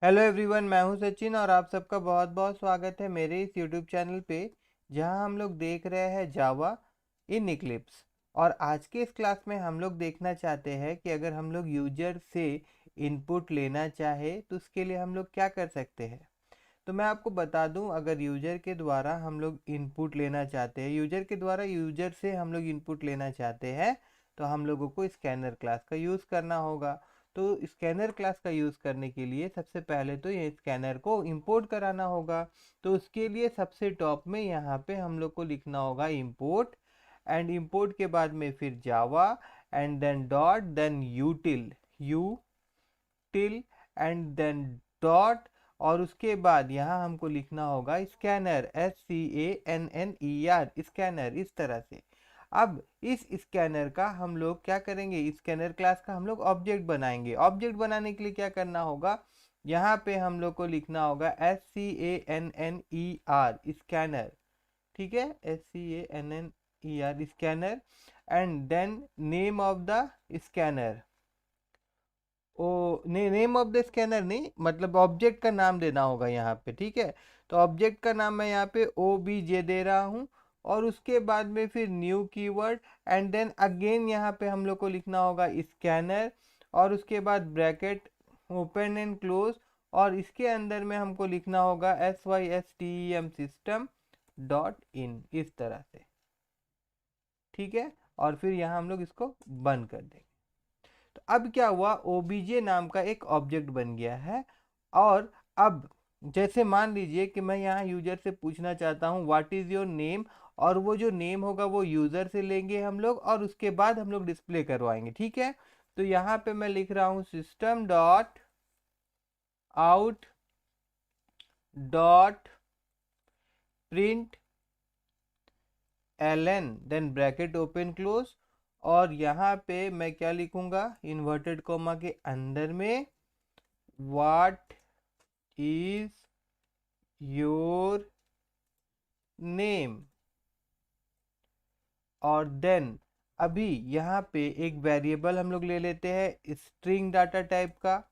Hello everyone, मैं हूं सचिन और आप सबका बहुत बहुत स्वागत है मेरे इस यूट्यूब चैनल पे, जहां हम लोग देख रहे हैं जावा इन इक्लिप्स। और आज के इस क्लास में हम लोग देखना चाहते हैं कि अगर हम लोग यूजर से इनपुट लेना चाहे तो उसके लिए हम लोग क्या कर सकते हैं। तो मैं आपको बता दूं, अगर यूजर के द्वारा हम लोग इनपुट लेना चाहते हैं, यूजर के द्वारा यूजर से हम लोग इनपुट लेना चाहते हैं, तो हम लोगों को स्कैनर क्लास का यूज़ करना होगा। तो स्कैनर क्लास का यूज़ करने के लिए सबसे पहले तो ये स्कैनर को इंपोर्ट कराना होगा। तो उसके लिए सबसे टॉप में यहाँ पे हम लोग को लिखना होगा इंपोर्ट, एंड इंपोर्ट के बाद में फिर Java, and then dot, then util, till, and then dot. और उसके बाद यहाँ हमको लिखना होगा स्कैनर, SCANNER, स्कैनर, इस तरह से। अब इस स्कैनर का हम लोग क्या करेंगे, स्कैनर क्लास का हम लोग ऑब्जेक्ट बनाएंगे। ऑब्जेक्ट बनाने के लिए क्या करना होगा, यहाँ पे हम लोग को लिखना होगा SCANNER, स्कैनर। ठीक है, SCANNER, scanner, and then name of the scanner. ओ नहीं, नेम ऑफ द स्कैनर नहीं, मतलब ऑब्जेक्ट का नाम देना होगा यहाँ पे। ठीक है, तो ऑब्जेक्ट का नाम मैं यहाँ पे OBJ दे रहा हूँ। और उसके बाद में फिर new keyword, and then again यहाँ पे हम लोग को लिखना होगा स्कैनर, और उसके बाद ब्रैकेट ओपन एंड क्लोज, और इसके अंदर में हमको लिखना होगा SYSTEM सिस्टम डॉट इन, इस तरह से। ठीक है, और फिर यहाँ हम लोग इसको बंद कर देंगे। तो अब क्या हुआ, ओबीजे नाम का एक ऑब्जेक्ट बन गया है। और अब जैसे मान लीजिए कि मैं यहाँ यूजर से पूछना चाहता हूँ व्हाट इज योर नेम, और वो जो नेम होगा वो यूजर से लेंगे हम लोग, और उसके बाद हम लोग डिस्प्ले करवाएंगे। ठीक है, तो यहाँ पे मैं लिख रहा हूँ system dot out dot print ln, then bracket open close, और यहाँ पे मैं क्या लिखूंगा, इन्वर्टेड कॉमा के अंदर में व्हाट इज योर नेम। और देन अभी यहाँ पे एक वेरिएबल हम लोग ले लेते हैं स्ट्रिंग डाटा टाइप का,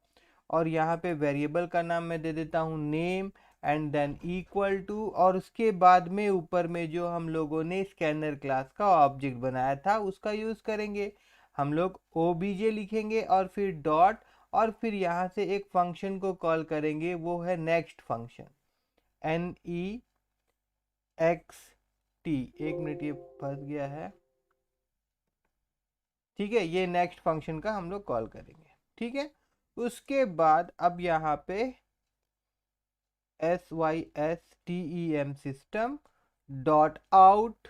और यहाँ पे वेरिएबल का नाम मैं दे देता हूँ name, and then equal to, और उसके बाद में ऊपर में जो हम लोगों ने स्कैनर क्लास का ऑब्जेक्ट बनाया था उसका यूज़ करेंगे। हम लोग OBJ लिखेंगे और फिर डॉट, और फिर यहाँ से एक फंक्शन को कॉल करेंगे, वो है नेक्स्ट फंक्शन, NEXT। एक मिनट, ये फंस गया है। ठीक है, ये नेक्स्ट फंक्शन का हम लोग कॉल करेंगे। ठीक है, उसके बाद अब यहाँ पे SYSTEM system dot out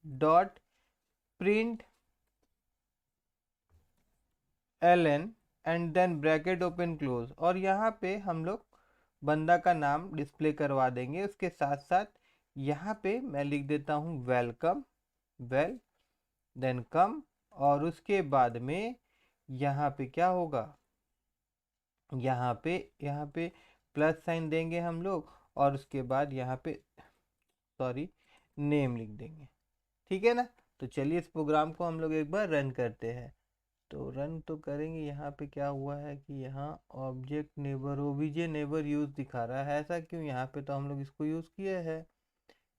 dot print ln, and then bracket open close, और यहाँ पे हम लोग बंदा का नाम डिस्प्ले करवा देंगे। उसके साथ साथ यहाँ पे मैं लिख देता हूँ वेलकम, वेल, देन कम, और उसके बाद में यहाँ पे क्या होगा, यहाँ पे प्लस साइन देंगे हम लोग, और उसके बाद यहाँ पे सॉरी नेम लिख देंगे। ठीक है ना, तो चलिए इस प्रोग्राम को हम लोग एक बार रन करते हैं। तो रन तो करेंगे। यहाँ पे क्या हुआ है कि यहाँ object neighbour OBJ neighbour use दिखा रहा है, ऐसा क्यों, यहाँ पे तो हम लोग इसको यूज़ किए हैं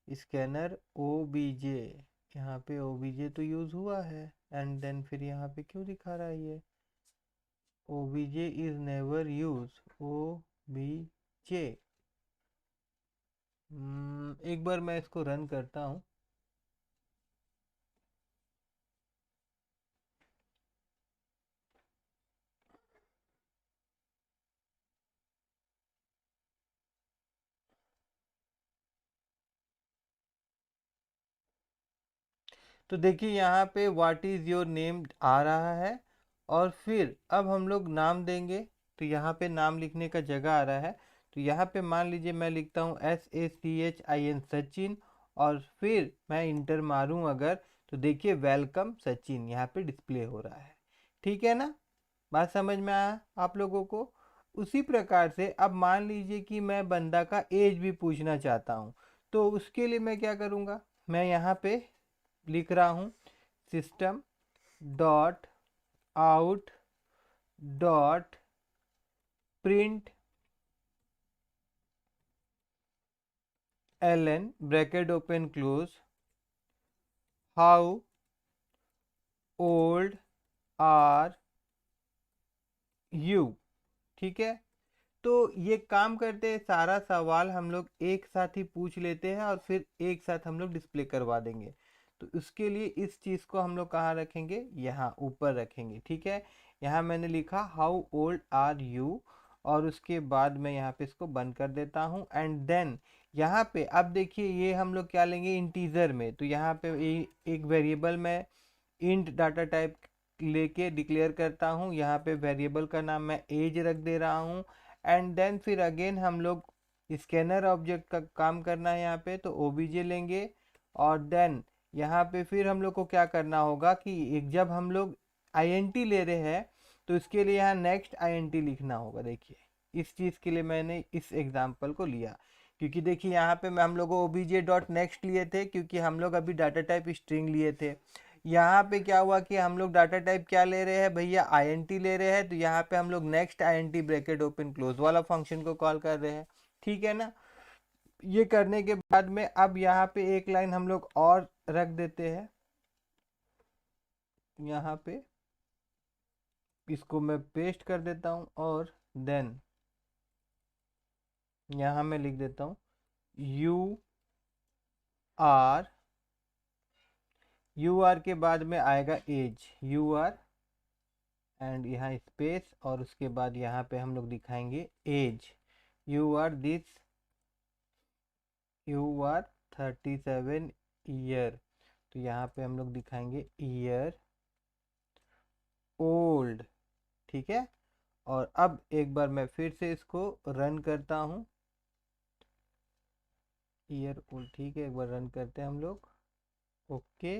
स्कैनर OBJ, यहाँ पे OBJ तो यूज़ हुआ है, एंड देन फिर यहाँ पे क्यों दिखा रहा है ये OBJ is never use, OBJ। एक बार मैं इसको रन करता हूँ। तो देखिए यहाँ पे व्हाट इज़ योर नेम आ रहा है, और फिर अब हम लोग नाम देंगे। तो यहाँ पे नाम लिखने का जगह आ रहा है, तो यहाँ पे मान लीजिए मैं लिखता हूँ SACHIN सचिन, और फिर मैं इंटर मारूँ अगर, तो देखिए वेलकम सचिन यहाँ पे डिस्प्ले हो रहा है। ठीक है ना, बात समझ में आया आप लोगों को। उसी प्रकार से अब मान लीजिए कि मैं बंदा का एज भी पूछना चाहता हूँ, तो उसके लिए मैं क्या करूँगा, मैं यहाँ पे लिख रहा हूँ system dot out dot print ln bracket open close how old are you. ठीक है, तो ये काम करते हैं, सारा सवाल हम लोग एक साथ ही पूछ लेते हैं और फिर एक साथ हम लोग डिस्प्ले करवा देंगे। तो उसके लिए इस चीज़ को हम लोग कहाँ रखेंगे, यहाँ ऊपर रखेंगे। ठीक है, यहाँ मैंने लिखा हाउ ओल्ड आर यू, और उसके बाद मैं यहाँ पे इसको बंद कर देता हूँ। एंड देन यहाँ पे अब देखिए ये हम लोग क्या लेंगे इंटीजर में, तो यहाँ पे एक वेरिएबल में इंट डाटा टाइप लेके डिक्लेयर करता हूँ। यहाँ पे वेरिएबल का नाम मैं एज रख दे रहा हूँ। एंड देन फिर अगेन हम लोग स्कैनर ऑब्जेक्ट का काम करना है यहाँ पे, तो ओबीजे लेंगे। और देन यहाँ पे फिर हम लोग को क्या करना होगा कि एक जब हम लोग आईएनटी ले रहे हैं तो इसके लिए यहाँ नेक्स्ट आईएनटी लिखना होगा। देखिए इस चीज़ के लिए मैंने इस एग्जाम्पल को लिया, क्योंकि देखिए यहाँ पे हम लोग ओबीजे डॉट नेक्स्ट लिए थे, क्योंकि हम लोग अभी डाटा टाइप स्ट्रिंग लिए थे। यहाँ पे क्या हुआ कि हम लोग डाटा टाइप क्या ले रहे हैं भैया, आईएनटी ले रहे हैं, तो यहाँ पे हम लोग next INT bracket open close वाला फंक्शन को कॉल कर रहे हैं। ठीक है ना, ये करने के बाद में अब यहाँ पे एक लाइन हम लोग और रख देते हैं। यहाँ पे इसको मैं पेस्ट कर देता हूँ और देन यहाँ मैं लिख देता हूँ आर यू आर के बाद में आएगा एज यू आर, एंड यहाँ स्पेस, और उसके बाद यहाँ पे हम लोग दिखाएंगे as you are this you are 37 year, तो यहाँ पे हम लोग दिखाएंगे ईयर ओल्ड। ठीक है, और अब एक बार मैं फिर से इसको रन करता हूँ, ईयर ओल्ड। ठीक है, एक बार रन करते हैं हम लोग। ओके,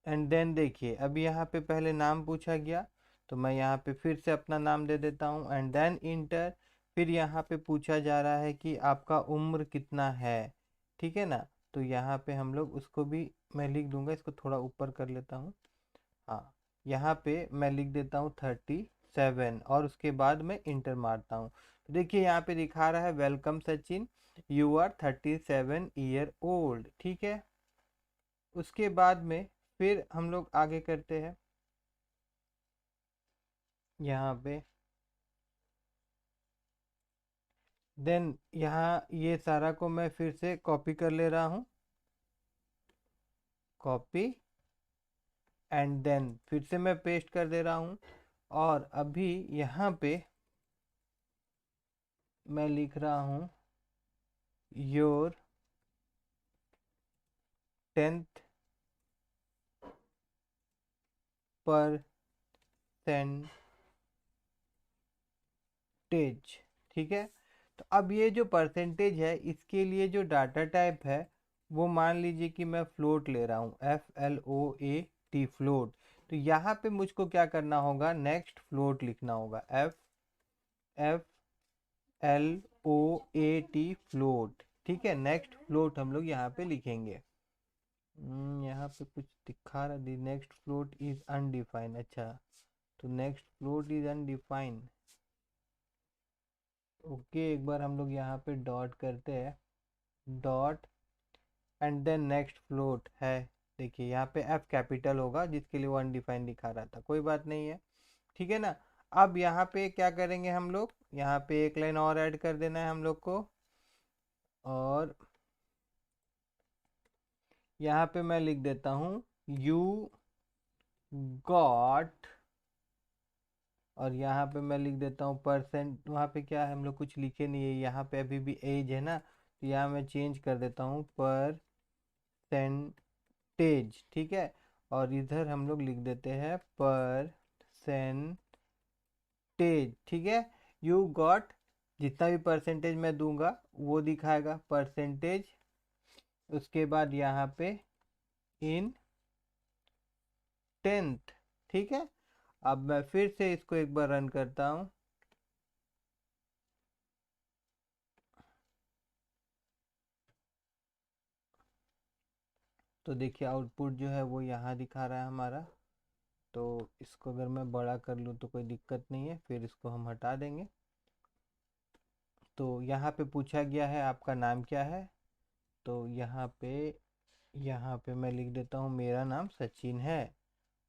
एंड देन देखिए अभी यहाँ पे पहले नाम पूछा गया, तो मैं यहाँ पे फिर से अपना नाम दे देता हूँ एंड देन इंटर। फिर यहाँ पे पूछा जा रहा है कि आपका उम्र कितना है। ठीक है ना, तो यहाँ पे हम लोग उसको भी मैं लिख दूंगा, इसको थोड़ा ऊपर कर लेता हूँ। हाँ, यहाँ पे मैं लिख देता हूँ 37 और उसके बाद मैं इंटर मारता हूँ। तो देखिए यहाँ पे दिखा रहा है welcome Sachin, you are 37 year old. ठीक है, उसके बाद में फिर हम लोग आगे करते हैं। यहाँ पे देन यहाँ ये सारा को मैं फिर से कॉपी कर ले रहा हूँ, कॉपी, एंड देन फिर से मैं पेस्ट कर दे रहा हूँ। और अभी यहाँ पे मैं लिख रहा हूँ योर 10th परसेंटेज। ठीक है, तो अब ये जो परसेंटेज है इसके लिए जो डाटा टाइप है वो मान लीजिए कि मैं फ्लोट ले रहा हूँ, FLOAT फ्लोट। तो यहाँ पे मुझको क्या करना होगा, नेक्स्ट फ्लोट लिखना होगा, FLOAT फ्लोट। ठीक है, नेक्स्ट फ्लोट हम लोग यहाँ पे लिखेंगे। यहाँ पे कुछ दिखा रहा, the next float is undefined. अच्छा, तो next float is undefined. Okay, एक बार हम लोग यहाँ पे डॉट करते हैं, dot, and then next float है। देखिए यहाँ पे एफ कैपिटल होगा जिसके लिए वो अनडिफाइंड दिखा रहा था, कोई बात नहीं है। ठीक है ना, अब यहाँ पे क्या करेंगे हम लोग, यहाँ पे एक लाइन और ऐड कर देना है हम लोग को, और यहाँ पे मैं लिख देता हूँ यू गॉट, और यहाँ पे मैं लिख देता हूँ परसेंट। वहाँ पे क्या है, हम लोग कुछ लिखे नहीं है, यहाँ पे अभी भी एज है ना, तो यहाँ मैं चेंज कर देता हूँ परसेंटेज। ठीक है, और इधर हम लोग लिख देते हैं परसेंटेज। ठीक है, यू गॉट, जितना भी परसेंटेज मैं दूंगा वो दिखाएगा परसेंटेज। उसके बाद यहाँ पे इन 10th। ठीक है, अब मैं फिर से इसको एक बार रन करता हूँ। तो देखिए आउटपुट जो है वो यहाँ दिखा रहा है हमारा। तो इसको अगर मैं बड़ा कर लूँ तो कोई दिक्कत नहीं है, फिर इसको हम हटा देंगे। तो यहाँ पे पूछा गया है आपका नाम क्या है, तो यहाँ पे मैं लिख देता हूँ मेरा नाम सचिन है,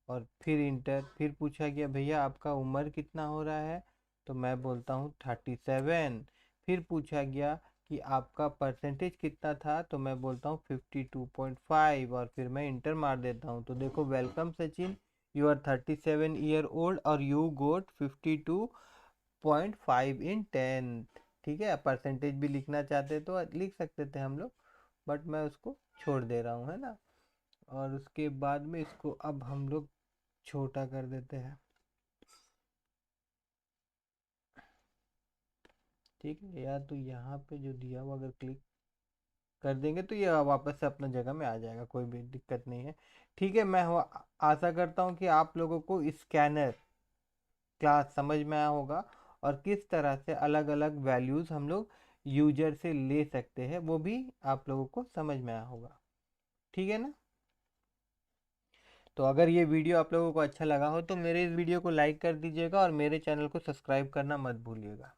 और फिर इंटर। फिर पूछा गया भैया आपका उम्र कितना हो रहा है, तो मैं बोलता हूँ 37। फिर पूछा गया कि आपका परसेंटेज कितना था, तो मैं बोलता हूँ 52.5, और फिर मैं इंटर मार देता हूँ। तो देखो, welcome Sachin, you are 37 year old और यू गोट 52.5 इन 10th। ठीक है, परसेंटेज भी लिखना चाहते तो लिख सकते थे हम लोग, बट मैं उसको छोड़ दे रहा हूँ, है ना। और उसके बाद में इसको अब हम लोग छोटा कर देते हैं। ठीक है, या तो यहाँ पे जो दिया हुआ अगर क्लिक कर देंगे तो ये वापस से अपना जगह में आ जाएगा, कोई भी दिक्कत नहीं है। ठीक है, मैं आशा करता हूँ कि आप लोगों को स्कैनर क्लास समझ में आया होगा, और किस तरह से अलग अलग वैल्यूज़ हम लोग यूजर से ले सकते हैं वो भी आप लोगों को समझ में आया होगा। ठीक है ना। तो अगर ये वीडियो आप लोगों को अच्छा लगा हो तो मेरे इस वीडियो को लाइक कर दीजिएगा और मेरे चैनल को सब्सक्राइब करना मत भूलिएगा।